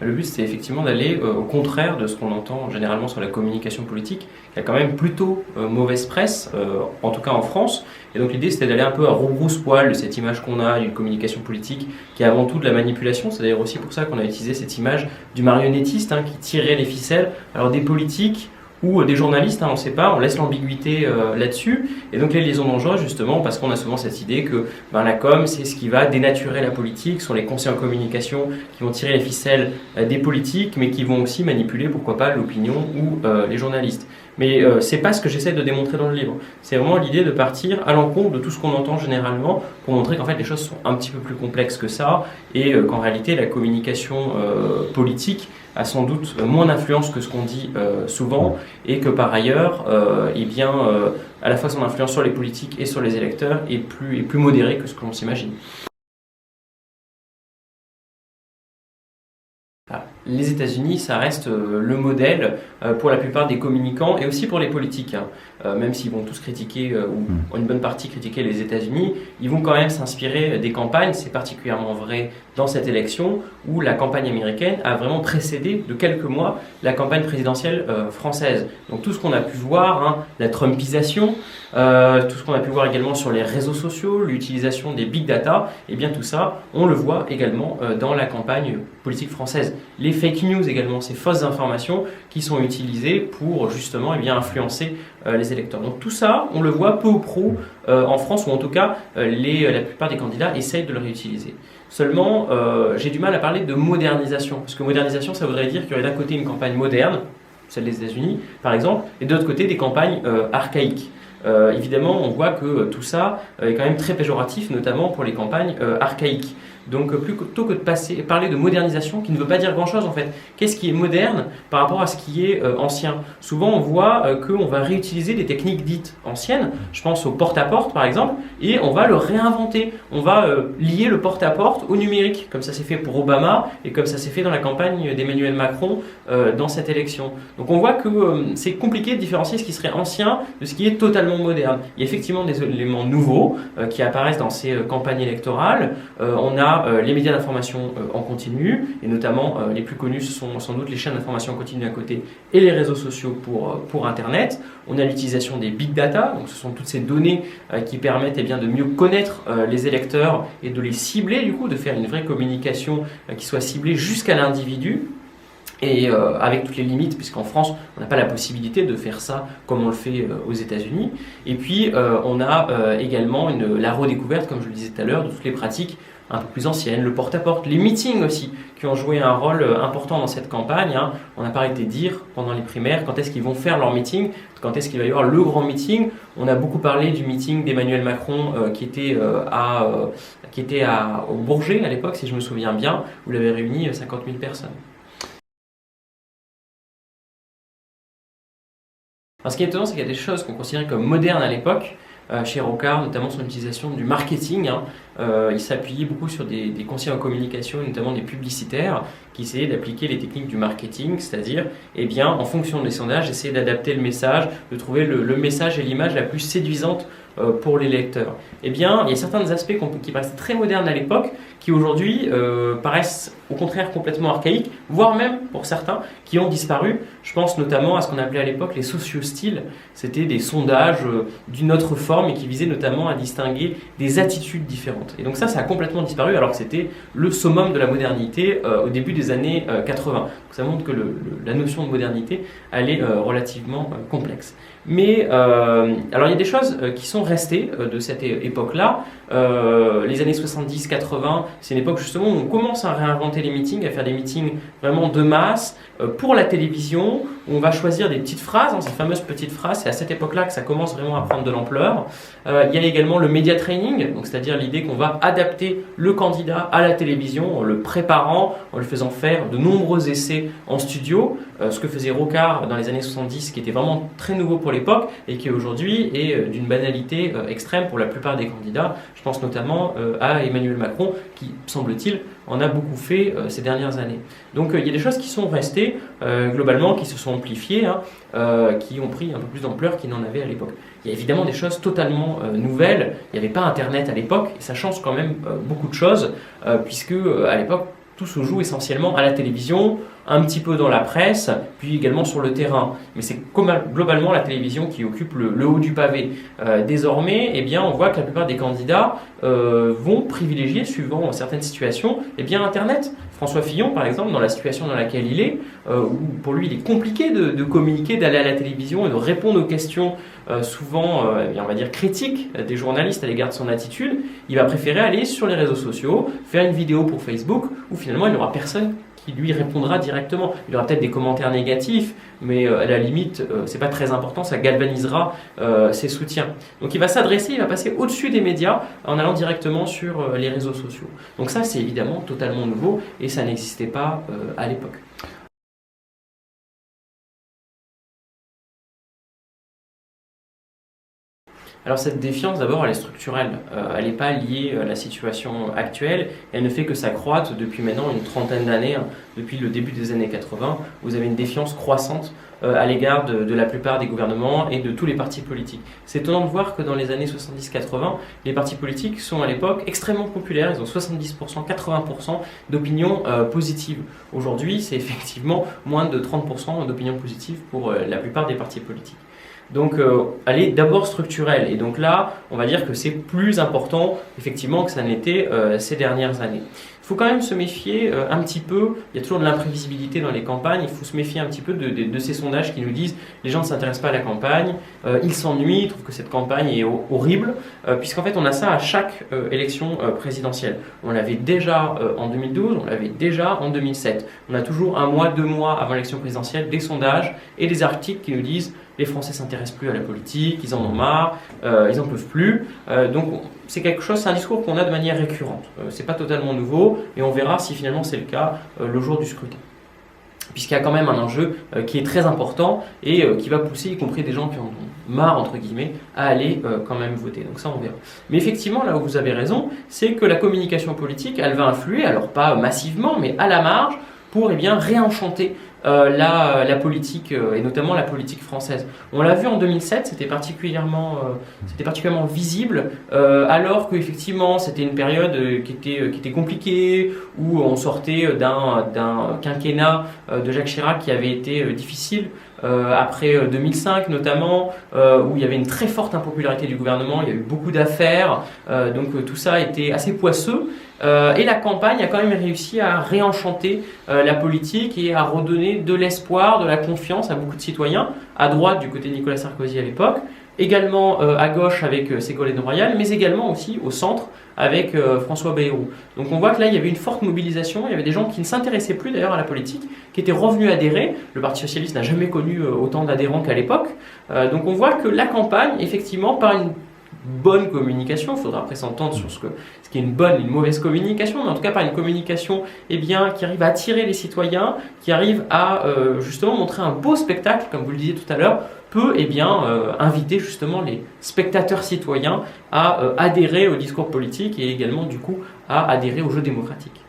Le but, c'est effectivement d'aller au contraire de ce qu'on entend généralement sur la communication politique, qui a quand même plutôt mauvaise presse, en tout cas en France. Et donc l'idée, c'était d'aller un peu à rebrousse-poil de cette image qu'on a d'une communication politique qui est avant tout de la manipulation. C'est d'ailleurs aussi pour ça qu'on a utilisé cette image du marionnettiste qui tirait les ficelles. Alors des politiques ou des journalistes, on ne sait pas, on laisse l'ambiguïté là-dessus. Et donc les liaisons dangereuses, justement, parce qu'on a souvent cette idée que la com, c'est ce qui va dénaturer la politique, ce sont les conseillers en communication qui vont tirer les ficelles des politiques, mais qui vont aussi manipuler, pourquoi pas, l'opinion ou les journalistes. Mais c'est pas ce que j'essaie de démontrer dans le livre. C'est vraiment l'idée de partir à l'encontre de tout ce qu'on entend généralement pour montrer qu'en fait les choses sont un petit peu plus complexes que ça et qu'en réalité la communication politique a sans doute moins d'influence que ce qu'on dit souvent et que par ailleurs, à la fois son influence sur les politiques et sur les électeurs est plus modérée que ce que l'on s'imagine. Les États-Unis, ça reste le modèle pour la plupart des communicants et aussi pour les politiques. Même s'ils vont tous critiquer, ou une bonne partie critiquer les États-Unis, ils vont quand même s'inspirer des campagnes. C'est particulièrement vrai dans cette élection où la campagne américaine a vraiment précédé de quelques mois la campagne présidentielle française. Donc tout ce qu'on a pu voir, la Trumpisation, tout ce qu'on a pu voir également sur les réseaux sociaux, l'utilisation des big data, et bien tout ça, on le voit également dans la campagne politique française. Les fake news également, ces fausses informations qui sont utilisées pour justement influencer les électeurs. Donc tout ça, on le voit peu ou prou en France, ou en tout cas la plupart des candidats essayent de le réutiliser. Seulement, j'ai du mal à parler de modernisation, parce que modernisation, ça voudrait dire qu'il y aurait d'un côté une campagne moderne, celle des États-Unis par exemple, et de l'autre côté des campagnes archaïques. Évidemment, on voit que tout ça est quand même très péjoratif, notamment pour les campagnes archaïques. Donc plutôt que de parler de modernisation, qui ne veut pas dire grand-chose en fait, qu'est-ce qui est moderne par rapport à ce qui est ancien? Souvent on voit qu'on va réutiliser des techniques dites anciennes, je pense au porte-à-porte par exemple, et on va le réinventer. On va lier le porte-à-porte au numérique, comme ça s'est fait pour Obama et comme ça s'est fait dans la campagne d'Emmanuel Macron dans cette élection. Donc on voit que c'est compliqué de différencier ce qui serait ancien de ce qui est totalement moderne. Il y a effectivement des éléments nouveaux qui apparaissent dans ces campagnes électorales. On a les médias d'information en continu, et notamment les plus connus ce sont sans doute les chaînes d'information en continu d'un côté et les réseaux sociaux pour Internet. On a l'utilisation des big data, donc ce sont toutes ces données qui permettent de mieux connaître les électeurs et de les cibler, du coup, de faire une vraie communication qui soit ciblée jusqu'à l'individu. Et avec toutes les limites, puisqu'en France, on n'a pas la possibilité de faire ça comme on le fait aux États-Unis. Et puis, on a également la redécouverte, comme je le disais tout à l'heure, de toutes les pratiques un peu plus anciennes, le porte-à-porte, les meetings aussi, qui ont joué un rôle important dans cette campagne. On n'a pas arrêté de dire pendant les primaires quand est-ce qu'ils vont faire leur meeting, quand est-ce qu'il va y avoir le grand meeting. On a beaucoup parlé du meeting d'Emmanuel Macron qui était au Bourget à l'époque, si je me souviens bien, où il avait réuni 50 000 personnes. Alors, ce qui est étonnant, c'est qu'il y a des choses qu'on considérait comme modernes à l'époque. Chez Rocard, notamment son utilisation du marketing. Il s'appuyait beaucoup sur des conseillers en communication, notamment des publicitaires, qui essayaient d'appliquer les techniques du marketing, c'est-à-dire, en fonction des sondages, essayer d'adapter le message, de trouver le message et l'image la plus séduisante pour les lecteurs. Il y a certains aspects qui paraissent très modernes à l'époque, qui aujourd'hui paraissent au contraire complètement archaïques, voire même, pour certains, qui ont disparu. Je pense notamment à ce qu'on appelait à l'époque les sociostyles. C'était des sondages d'une autre forme et qui visaient notamment à distinguer des attitudes différentes. Et donc ça a complètement disparu alors que c'était le summum de la modernité au début des années 80. Donc ça montre que la notion de modernité, elle est relativement complexe. Mais alors il y a des choses qui sont restées de cette époque-là. Les années 70-80, c'est une époque justement où on commence à réinventer les meetings, à faire des meetings vraiment de masse pour la télévision, où on va choisir des petites phrases, ces fameuses petites phrases. C'est à cette époque-là que ça commence vraiment à prendre de l'ampleur. Il y a également le media training, donc c'est-à-dire l'idée qu'on va adapter le candidat à la télévision en le préparant, en lui faisant faire de nombreux essais en studio, ce que faisait Rocard dans les années 70, qui était vraiment très nouveau pour l'époque et qui aujourd'hui est d'une banalité extrême pour la plupart des candidats. Je pense notamment à Emmanuel Macron qui, semble-t-il, en a beaucoup fait ces dernières années. Donc il y a des choses qui sont restées globalement, qui se sont amplifiées, qui ont pris un peu plus d'ampleur qu'ils n'en avaient à l'époque. Il y a évidemment des choses totalement nouvelles. Il n'y avait pas Internet à l'époque et ça change quand même beaucoup de choses puisque à l'époque, tout se joue essentiellement à la télévision, un petit peu dans la presse, puis également sur le terrain. Mais c'est globalement la télévision qui occupe le haut du pavé. Désormais, eh bien, on voit que la plupart des candidats vont privilégier, suivant certaines situations, eh bien, Internet. François Fillon, par exemple, dans la situation dans laquelle il est, où pour lui il est compliqué de communiquer, d'aller à la télévision et de répondre aux questions souvent, eh bien, on va dire, critiques des journalistes à l'égard de son attitude, il va préférer aller sur les réseaux sociaux, faire une vidéo pour Facebook, où finalement il n'aura personne qui lui répondra directement. Il y aura peut-être des commentaires négatifs, mais à la limite, c'est pas très important, ça galvanisera ses soutiens. Donc il va s'adresser, il va passer au-dessus des médias en allant directement sur les réseaux sociaux. Donc ça, c'est évidemment totalement nouveau et ça n'existait pas à l'époque. Alors cette défiance, d'abord, elle est structurelle. Elle n'est pas liée à la situation actuelle. Elle ne fait que s'accroître depuis maintenant une trentaine d'années. Depuis le début des années 80, vous avez une défiance croissante à l'égard de la plupart des gouvernements et de tous les partis politiques. C'est étonnant de voir que dans les années 70-80, les partis politiques sont à l'époque extrêmement populaires. Ils ont 70%, 80% d'opinions positives. Aujourd'hui, c'est effectivement moins de 30% d'opinions positives pour la plupart des partis politiques. Donc elle est d'abord structurelle et donc là on va dire que c'est plus important effectivement que ça n'était ces dernières années. Il faut quand même se méfier un petit peu, il y a toujours de l'imprévisibilité dans les campagnes, il faut se méfier un petit peu de ces sondages qui nous disent les gens ne s'intéressent pas à la campagne, ils s'ennuient, ils trouvent que cette campagne est horrible, puisqu'en fait on a ça à chaque élection présidentielle. On l'avait déjà en 2012, on l'avait déjà en 2007. On a toujours 1 mois, 2 mois avant l'élection présidentielle des sondages et des articles qui nous disent les Français s'intéressent plus à la politique, ils en ont marre, ils n'en peuvent plus. Donc c'est quelque chose, c'est un discours qu'on a de manière récurrente. C'est pas totalement nouveau et on verra si finalement c'est le cas le jour du scrutin. Puisqu'il y a quand même un enjeu qui est très important et qui va pousser, y compris des gens qui en ont marre, entre guillemets, à aller quand même voter. Donc ça, on verra. Mais effectivement, là où vous avez raison, c'est que la communication politique, elle va influer, alors pas massivement, mais à la marge, pour réenchanter la politique et notamment la politique française. On l'a vu en 2007, c'était particulièrement visible, alors qu'effectivement c'était une période qui était compliquée, où on sortait d'un quinquennat de Jacques Chirac qui avait été difficile. Après 2005 notamment, où il y avait une très forte impopularité du gouvernement, il y a eu beaucoup d'affaires, donc tout ça était assez poisseux. Et la campagne a quand même réussi à réenchanter la politique et à redonner de l'espoir, de la confiance à beaucoup de citoyens, à droite du côté de Nicolas Sarkozy à l'époque, également à gauche avec Ségolène Royal, mais également aussi au centre avec François Bayrou. Donc on voit que là il y avait une forte mobilisation, il y avait des gens qui ne s'intéressaient plus d'ailleurs à la politique, qui étaient revenus adhérer. Le Parti Socialiste n'a jamais connu autant d'adhérents qu'à l'époque. Donc on voit que la campagne, effectivement, par une bonne communication, il faudra après s'entendre sur ce qui est une bonne et une mauvaise communication, mais en tout cas par une communication qui arrive à attirer les citoyens, qui arrive à justement montrer un beau spectacle, comme vous le disiez tout à l'heure, peut inviter justement les spectateurs citoyens à adhérer au discours politique et également du coup à adhérer au jeu démocratique.